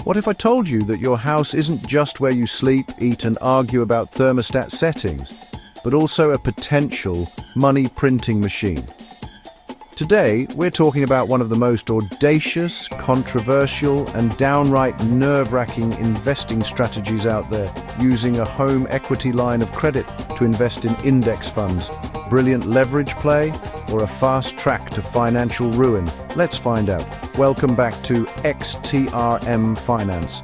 What if I told you that your house isn't just where you sleep, eat, and argue about thermostat settings, but also a potential money printing machine? Today, we're talking about one of the most audacious, controversial, and downright nerve-wracking investing strategies out there, using a home equity line of credit to invest in index funds. Brilliant leverage play, or a fast track to financial ruin? Let's find out. Welcome back to XTRM Finance,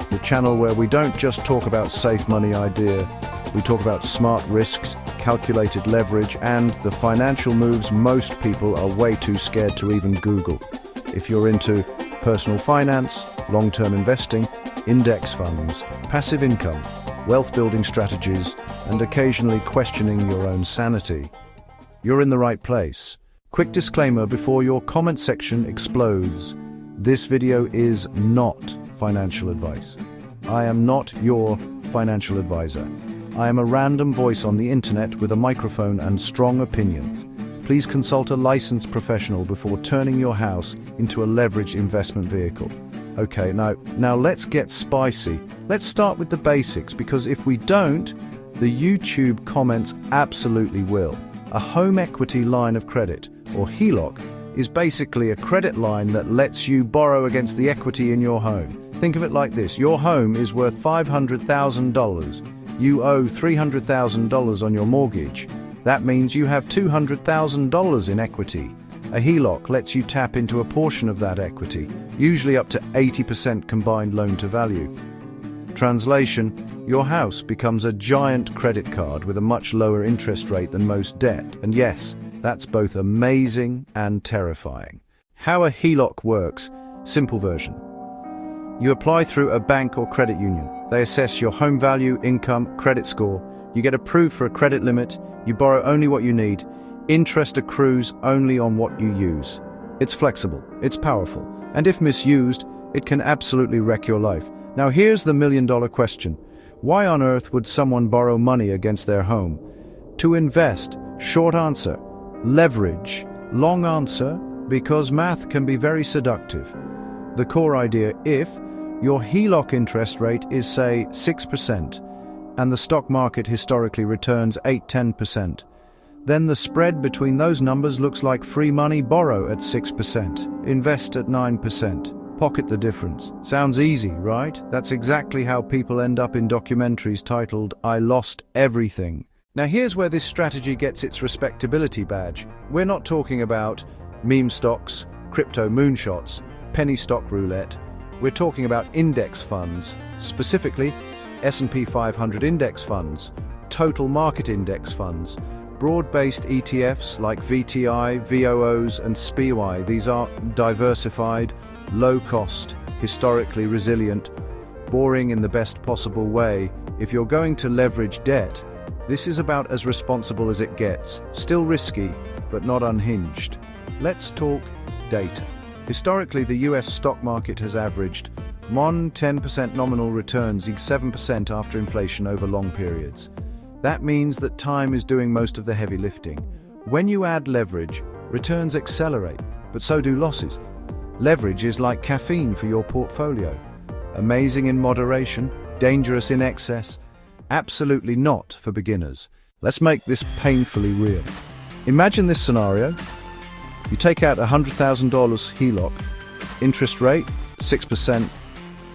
the channel where we don't just talk about safe money idea, we talk about smart risks, calculated leverage, and the financial moves most people are way too scared to even Google. If you're into personal finance, long-term investing, index funds, passive income, wealth-building strategies, and occasionally questioning your own sanity, you're in the right place. Quick disclaimer before your comment section explodes. This video is not financial advice. I am not your financial advisor. I am a random voice on the internet with a microphone and strong opinions. Please consult a licensed professional before turning your house into a leveraged investment vehicle. Okay, now let's get spicy. Let's start with the basics, because if we don't, the YouTube comments absolutely will. A home equity line of credit, or HELOC, is basically a credit line that lets you borrow against the equity in your home. Think of it like this. Your home is worth $500,000. You owe $300,000 on your mortgage. That means you have $200,000 in equity. A HELOC lets you tap into a portion of that equity, usually up to 80% combined loan to value. Translation: your house becomes a giant credit card with a much lower interest rate than most debt. And yes, that's both amazing and terrifying. How a HELOC works: simple version. You apply through a bank or credit union. They assess your home value, income, credit score. You get approved for a credit limit. You borrow only what you need. Interest accrues only on what you use. It's flexible, it's powerful, and if misused, it can absolutely wreck your life. Now here's the million-dollar question. Why on earth would someone borrow money against their home? To invest. Short answer. Leverage. Long answer. Because math can be very seductive. The core idea: if your HELOC interest rate is, say, 6%, and the stock market historically returns 8–10%, then the spread between those numbers looks like free money. Borrow at 6%, invest at 9%, pocket the difference. Sounds easy, right? That's exactly how people end up in documentaries titled "I Lost Everything." Now here's where this strategy gets its respectability badge. We're not talking about meme stocks, crypto moonshots, penny stock roulette. We're talking about index funds, specifically S&P 500 index funds, total market index funds, broad-based ETFs like VTI, VOOs, and SPY. These are diversified, low-cost, historically resilient, boring in the best possible way. If you're going to leverage debt, this is about as responsible as it gets. Still risky, but not unhinged. Let's talk data. Historically, the US stock market has averaged 10% nominal returns, 7% after inflation over long periods. That means that time is doing most of the heavy lifting. When you add leverage, returns accelerate, but so do losses. Leverage is like caffeine for your portfolio. Amazing in moderation, dangerous in excess, absolutely not for beginners. Let's make this painfully real. Imagine this scenario. You take out $100,000 HELOC, interest rate 6%.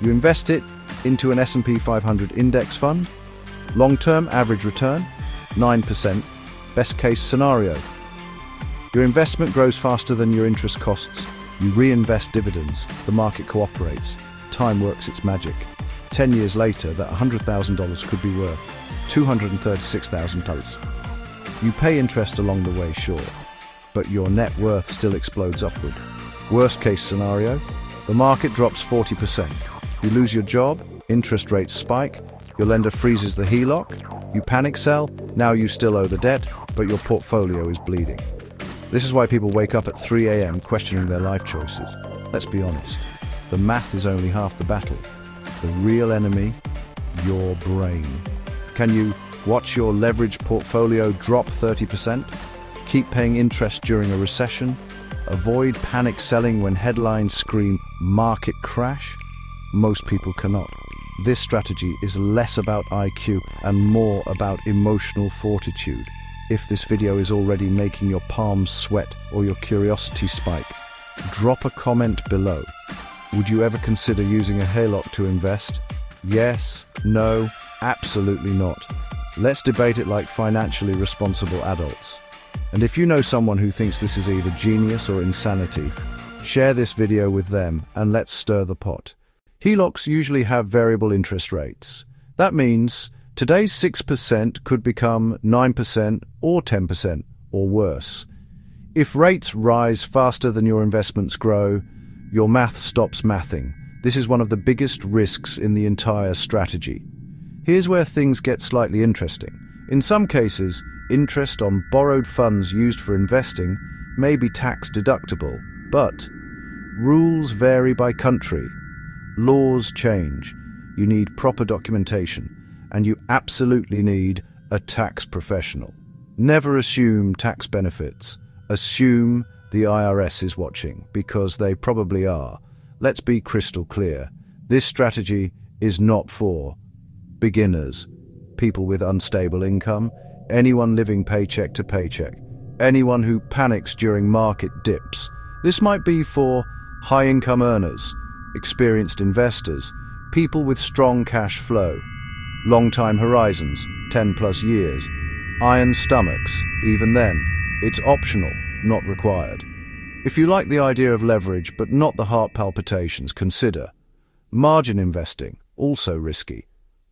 You invest it into an S&P 500 index fund. Long-term average return 9%. Best case scenario. Your investment grows faster than your interest costs. You reinvest dividends. The market cooperates. Time works its magic. 10 years later, that $100,000 could be worth $236,000. You pay interest along the way, sure, but your net worth still explodes upward. Worst case scenario, the market drops 40%. You lose your job, interest rates spike, your lender freezes the HELOC, you panic sell, now you still owe the debt, but your portfolio is bleeding. This is why people wake up at 3 a.m. questioning their life choices. Let's be honest, the math is only half the battle. The real enemy, your brain. Can you watch your leveraged portfolio drop 30%? Keep paying interest during a recession? Avoid panic selling when headlines scream market crash? most people cannot. This strategy is less about IQ and more about emotional fortitude. If this video is already making your palms sweat or your curiosity spike, drop a comment below. Would you ever consider using a HELOC to invest? Yes? No? Absolutely not. Let's debate it like financially responsible adults. And if you know someone who thinks this is either genius or insanity, share this video with them and let's stir the pot. HELOCs usually have variable interest rates. That means today's 6% could become 9% or 10% or worse. If rates rise faster than your investments grow, your math stops mathing. This is one of the biggest risks in the entire strategy. Here's where things get slightly interesting. In some cases, interest on borrowed funds used for investing may be tax deductible, but rules vary by country. Laws change. You need proper documentation, and you absolutely need a tax professional. Never assume tax benefits. Assume the IRS is watching, because they probably are. Let's be crystal clear. This strategy is not for beginners, people with unstable income, anyone living paycheck to paycheck, anyone who panics during market dips. This might be for high-income earners, experienced investors, people with strong cash flow, long-time horizons, 10+ years, iron stomachs. Even then, it's optional, not required. If you like the idea of leverage but not the heart palpitations, consider margin investing, also risky,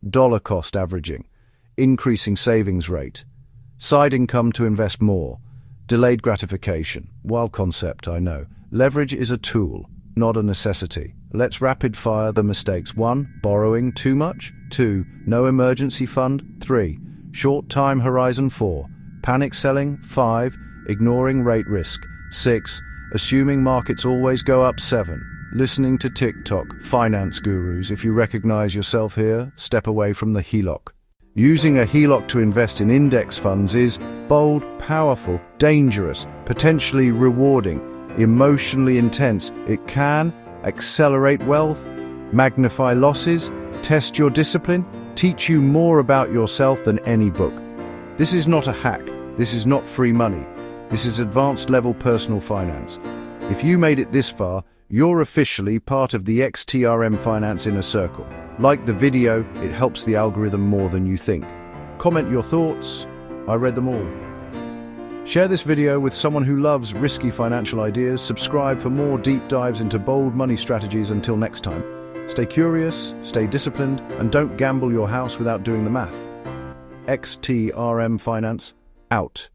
dollar cost averaging, increasing savings rate, side income to invest more, delayed gratification. Wild concept, I know. Leverage is a tool, not a necessity. Let's rapid fire the mistakes. 1. Borrowing too much. 2. No emergency fund. 3. Short time horizon. 4. Panic selling. 5. Ignoring rate risk. 6. Assuming markets always go up. 7. Listening to TikTok finance gurus. If you recognize yourself here, step away from the HELOC. Using a HELOC to invest in index funds is bold, powerful, dangerous, potentially rewarding, emotionally intense. It can accelerate wealth, magnify losses, test your discipline, teach you more about yourself than any book. This is not a hack. This is not free money. This is advanced level personal finance. If you made it this far, you're officially part of the XTRM Finance Inner Circle. Like the video, it helps the algorithm more than you think. Comment your thoughts. I read them all. Share this video with someone who loves risky financial ideas. Subscribe for more deep dives into bold money strategies. Until next time, stay curious, stay disciplined, and don't gamble your house without doing the math. XTRM Finance, out.